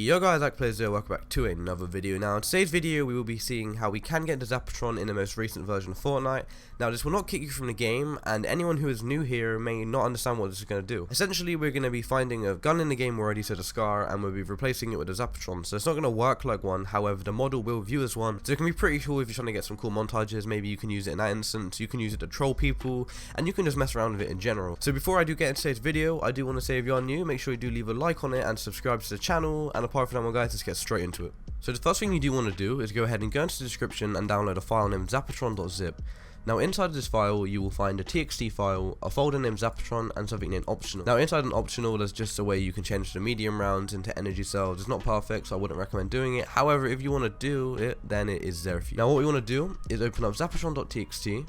Yo guys, Plays here, welcome back to another video. Now in today's video we will be seeing how we can get into Zapatron in the most recent version of Fortnite. Now this will not kick you from the game, and anyone who is new here may not understand what this is going to do. Essentially we're going to be finding a gun in the game already, so the Scar, and we'll be replacing it with a Zapatron. So it's not going to work like one, however the model will view as one, so it can be pretty cool if you're trying to get some cool montages. Maybe you can use it in that instance, you can use it to troll people, and you can just mess around with it in general. So before I do get into today's video, I do want to say if you are new, make sure you do leave a like on it and subscribe to the channel, and apart from that one guys, let's get straight into it. So the first thing you do want to do is go ahead and go into the description and download a file named zapatron.zip. Now inside of this file you will find a txt file, a folder named Zapatron, and something named optional. Now inside an optional there's just a way you can change the medium rounds into energy cells. It's not perfect, so I wouldn't recommend doing it. However, if you want to do it, then it is there for you. Now what we want to do is open up zapatron.txt,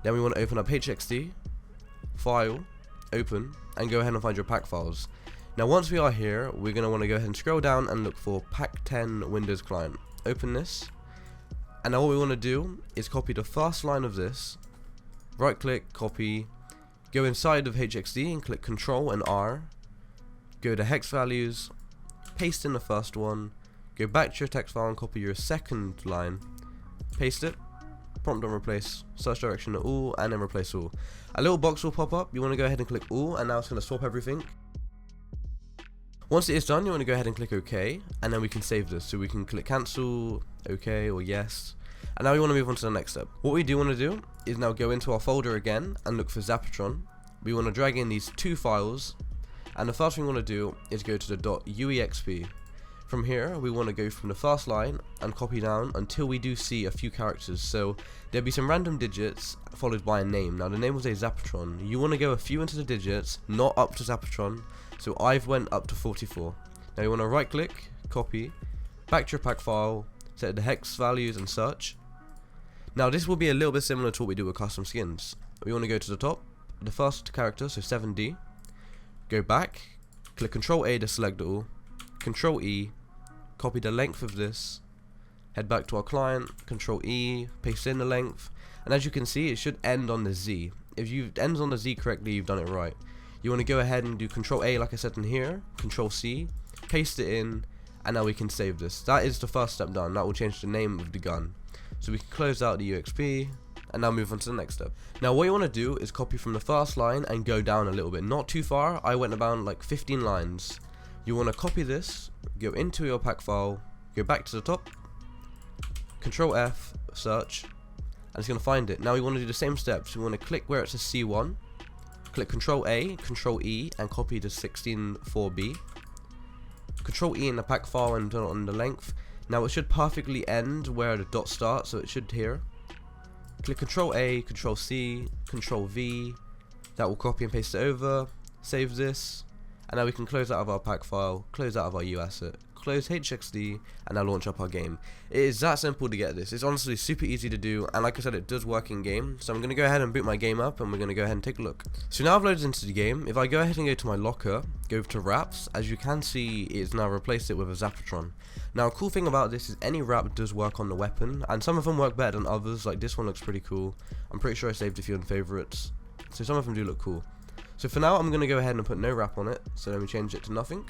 then we want to open up hxd, file, open, and go ahead and find your pack files. Now once we are here, we're going to want to go ahead and scroll down and look for pack 10 Windows client. Open this. And now what we want to do is copy the first line of this, right click, copy, go inside of HXD and click Control and R, go to hex values, paste in the first one, go back to your text file and copy your second line, paste it, prompt on replace, search direction to all, and then replace all. A little box will pop up, you want to go ahead and click all, and now it's going to swap everything. Once it is done, you want to go ahead and click OK, and then we can save this. So we can click cancel, OK, or yes. And now we want to move on to the next step. What we do want to do is now go into our folder again and look for Zapatron. We want to drag in these two files, and the first thing we want to do is go to the .uexp. From here, we want to go from the first line and copy down until we do see a few characters. So there'll be some random digits followed by a name. Now the name will say Zapatron. You want to go a few into the digits, not up to Zapatron. So I've went up to 44. Now you want to right click, copy, back to your pack file, set the hex values and search. Now this will be a little bit similar to what we do with custom skins. We want to go to the top, the first character, so 7D, go back, click Control A to select it all, Control E, copy the length of this, head back to our client, Control E, paste in the length, and as you can see it should end on the Z. If it ends on the Z correctly, you've done it right. You want to go ahead and do Control A like I said in here, Control C, paste it in, and now we can save this. That is the first step done. That will change the name of the gun. So we can close out the UXP and now move on to the next step. Now what you want to do is copy from the first line and go down a little bit, not too far. I went about like 15 lines. You want to copy this, go into your pack file, go back to the top, Control F, search, and it's going to find it. Now we want to do the same steps. We want to click where it says C1, click Control A, Control E, and copy the 16.4B. Control E in the pack file and done it on the length. Now it should perfectly end where the dot starts, so it should here. Click Control A, Control C, Control V. That will copy and paste it over. Save this, and now we can close out of our pack file, close out of our U asset, close HXD, and now launch up our game. It is that simple to get this. It's honestly super easy to do, and like I said, it does work in game. So I'm going to go ahead and boot my game up, and we're going to go ahead and take a look. So now I've loaded into the game. If I go ahead and go to my locker, go to wraps, as you can see it's now replaced it with a Zapatron. Now a cool thing about this is any wrap does work on the weapon, and some of them work better than others. Like this one looks pretty cool. I'm pretty sure I saved a few in favorites, so some of them do look cool. So for now I'm going to go ahead and put no wrap on it, so let me change it to nothing.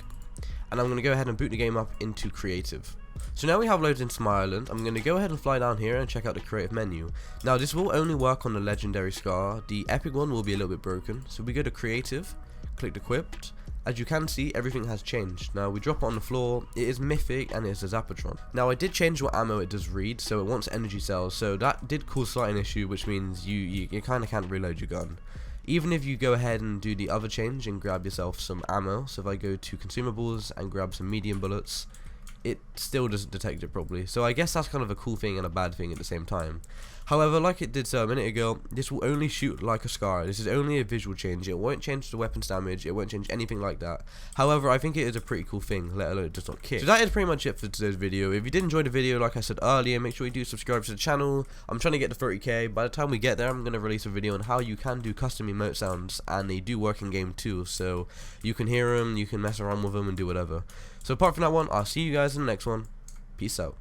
And I'm going to go ahead and boot the game up into creative. So now we have loaded into my island. I'm going to go ahead and fly down here and check out the creative menu. Now this will only work on the legendary Scar. The epic one will be a little bit broken. So we go to creative, click equipped. As you can see, everything has changed. Now we drop it on the floor. It is mythic and it's a Zapatron. Now I did change what ammo it does read, so it wants energy cells. So that did cause slight issue, which means you kind of can't reload your gun. Even if you go ahead and do the other change and grab yourself some ammo, so if I go to consumables and grab some medium bullets, it still doesn't detect it properly. So I guess that's kind of a cool thing and a bad thing at the same time. However, like it did so a minute ago, this will only shoot like a Scar. This is only a visual change. It won't change the weapon's damage. It won't change anything like that. However, I think it is a pretty cool thing, let alone it does not kick. So that is pretty much it for today's video. If you did enjoy the video, like I said earlier, make sure you do subscribe to the channel. I'm trying to get to 30k. By the time we get there, I'm going to release a video on how you can do custom emote sounds, and they do work in game too. So you can hear them, you can mess around with them and do whatever. So apart from that one, I'll see you guys in the next one. Peace out.